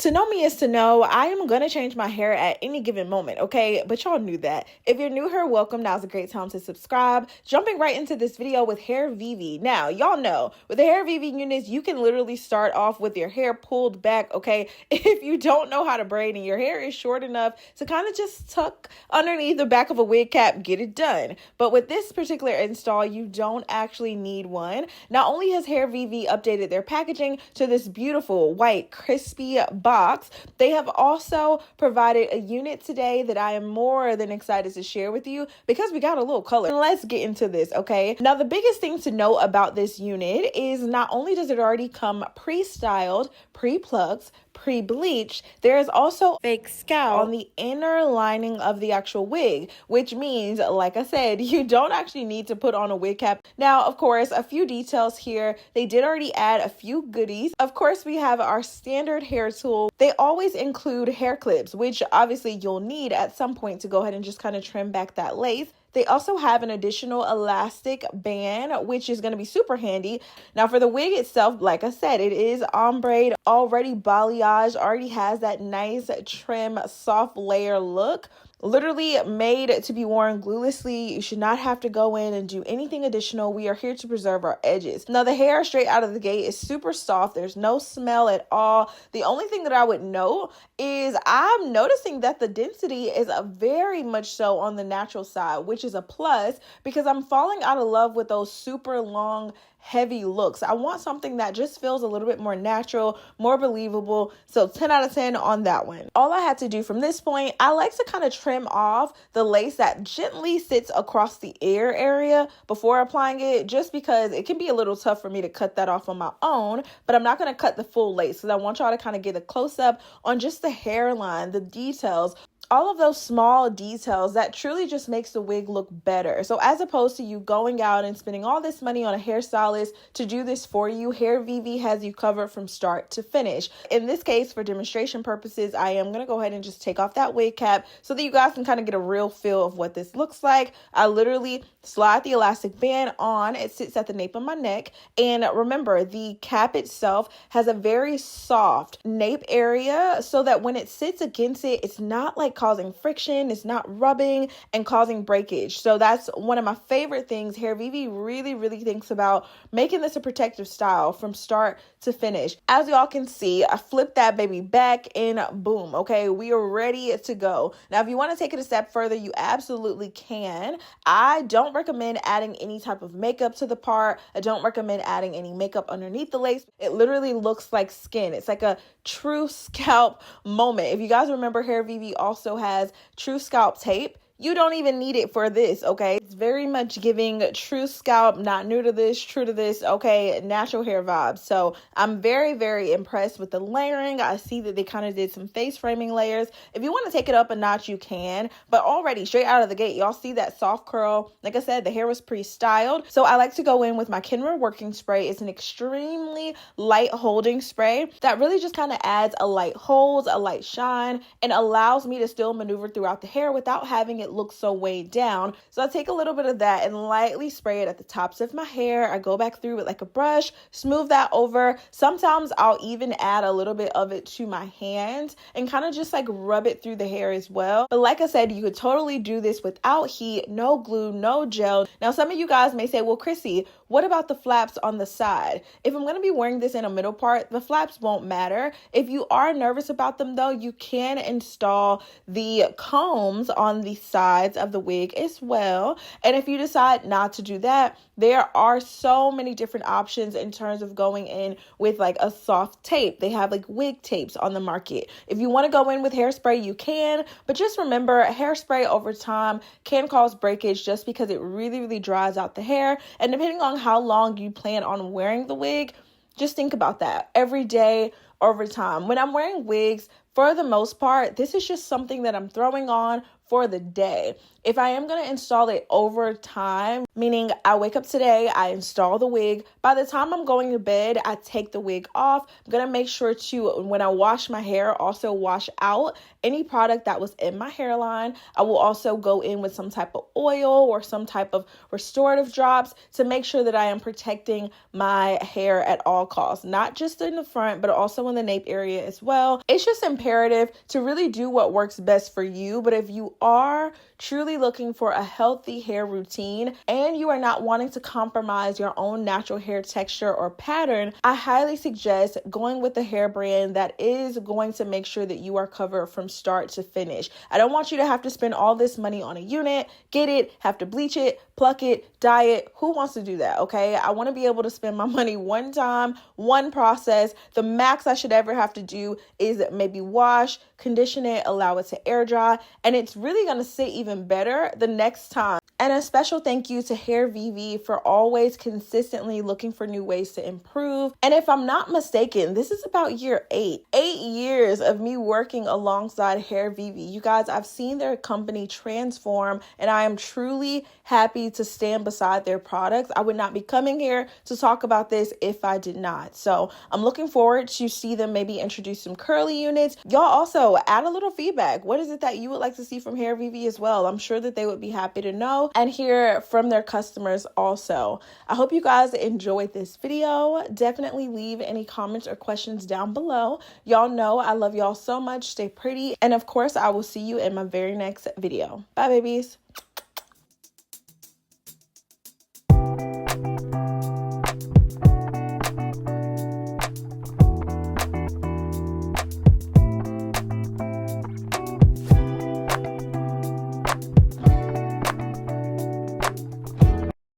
To know me is to know I am going to change my hair at any given moment, okay? But y'all knew that. If you're new here, welcome. Now's a great time to subscribe. Jumping right into this video with Hairvivi. Now, y'all know, with the Hairvivi units, you can literally start off with your hair pulled back, okay? If you don't know how to braid and your hair is short enough to kind of just tuck underneath the back of a wig cap, get it done. But with this particular install, you don't actually need one. Not only has Hairvivi updated their packaging to this beautiful white, crispy box, they have also provided a unit today that I am more than excited to share with you because we got a little color. And let's get into this, okay? Now, the biggest thing to know about this unit is not only does it already come pre-styled, pre-plucked, pre-bleached, there is also fake scalp on the inner lining of the actual wig, which means, like I said, you don't actually need to put on a wig cap. Now, of course, a few details here. They did already add a few goodies. Of course, we have our standard hair tool. They always include hair clips, which obviously you'll need at some point to go ahead and just kind of trim back that lace. They also have an additional elastic band, which is going to be super handy. Now, for the wig itself, like I said, it is ombre, already balayage, already has that nice trim, soft layer look. Literally made to be worn gluelessly. You should not have to go in and do anything additional. We are here to preserve our edges. Now, the hair straight out of the gate is super soft. There's no smell at all. The only thing that I would note is I'm noticing that the density is very much so on the natural side, which is a plus because I'm falling out of love with those super long, heavy looks. I want something that just feels a little bit more natural, more believable. So 10 out of 10 on that one. All I had to do from this point, I like to kind of trim off the lace that gently sits across the ear area before applying it, just because it can be a little tough for me to cut that off on my own, but I'm not going to cut the full lace because I want y'all to kind of get a close up on just the hairline, the details, all of those small details that truly just makes the wig look better. So as opposed to you going out and spending all this money on a hairstylist to do this for you, Hairvivi has you covered from start to finish. In this case, for demonstration purposes, I am going to go ahead and just take off that wig cap so that you guys can kind of get a real feel of what this looks like. I literally slide the elastic band on. It sits at the nape of my neck. And remember, the cap itself has a very soft nape area so that when it sits against it, it's not like causing friction, it's not rubbing and causing breakage. So that's one of my favorite things. Hairvivi really thinks about making this a protective style from start to finish. As y'all can see, I flipped that baby back and boom, okay, we are ready to go. Now, if you want to take it a step further, you absolutely can. I don't recommend adding any type of makeup to the part. I don't recommend adding any makeup underneath the lace. It literally looks like skin. It's like a true scalp moment. If you guys remember, Hairvivi also has true scalp tape. You don't even need it for this, okay? It's very much giving true scalp, not new to this, true to this, okay? Natural hair vibes. So I'm very impressed with the layering. I see that they kind of did some face framing layers. If you want to take it up a notch, you can. But already, straight out of the gate, y'all see that soft curl. Like I said, the hair was pre-styled. So I like to go in with my Kenra working spray. It's an extremely light holding spray that really just kind of adds a light hold, a light shine, and allows me to still maneuver throughout the hair without having it look so weighed down. So I take a little bit of that and lightly spray it at the tops of my hair. I go back through it like a brush, smooth that over. Sometimes I'll even add a little bit of it to my hands and kind of just like rub it through the hair as well. But like I said, you could totally do this without heat, no glue, no gel. Now, some of you guys may say, well, Chrissy, what about the flaps on the side? If I'm going to be wearing this in a middle part, the flaps won't matter. If you are nervous about them though, you can install the combs on the sides of the wig as well. And if you decide not to do that, there are so many different options in terms of going in with like a soft tape. They have like wig tapes on the market. If you want to go in with hairspray, you can, but just remember, hairspray over time can cause breakage just because it really dries out the hair. And depending on how long you plan on wearing the wig, just think about that every day over time. When I'm wearing wigs for the most part, this is just something that I'm throwing on for the day. If I am going to install it over time, meaning I wake up today, I install the wig. By the time I'm going to bed, I take the wig off. I'm going to make sure to, when I wash my hair, also wash out any product that was in my hairline. I will also go in with some type of oil or some type of restorative drops to make sure that I am protecting my hair at all costs, not just in the front, but also in the nape area as well. It's just imperative to really do what works best for you. But if you are truly looking for a healthy hair routine and you are not wanting to compromise your own natural hair texture or pattern, I highly suggest going with the hair brand that is going to make sure that you are covered from start to finish. I don't want you to have to spend all this money on a unit, get it, have to bleach it, pluck it, dye it. Who wants to do that? Okay. I want to be able to spend my money one time, one process. The max I should ever have to do is maybe wash, condition it, allow it to air dry, and it's really going to sit even better the next time. And a special thank you to Hairvivi for always consistently looking for new ways to improve. And if I'm not mistaken, this is about year 8. 8 years of me working alongside Hairvivi. You guys, I've seen their company transform, and I am truly happy to stand beside their products. I would not be coming here to talk about this if I did not. So I'm looking forward to see them maybe introduce some curly units. Y'all also add a little feedback. What is it that you would like to see from Hairvivi as well? I'm sure that they would be happy to know and hear from their customers also. I hope you guys enjoyed this video. Definitely leave any comments or questions down below. Y'all know I love y'all so much. Stay pretty. And of course, I will see you in my very next video. Bye, babies.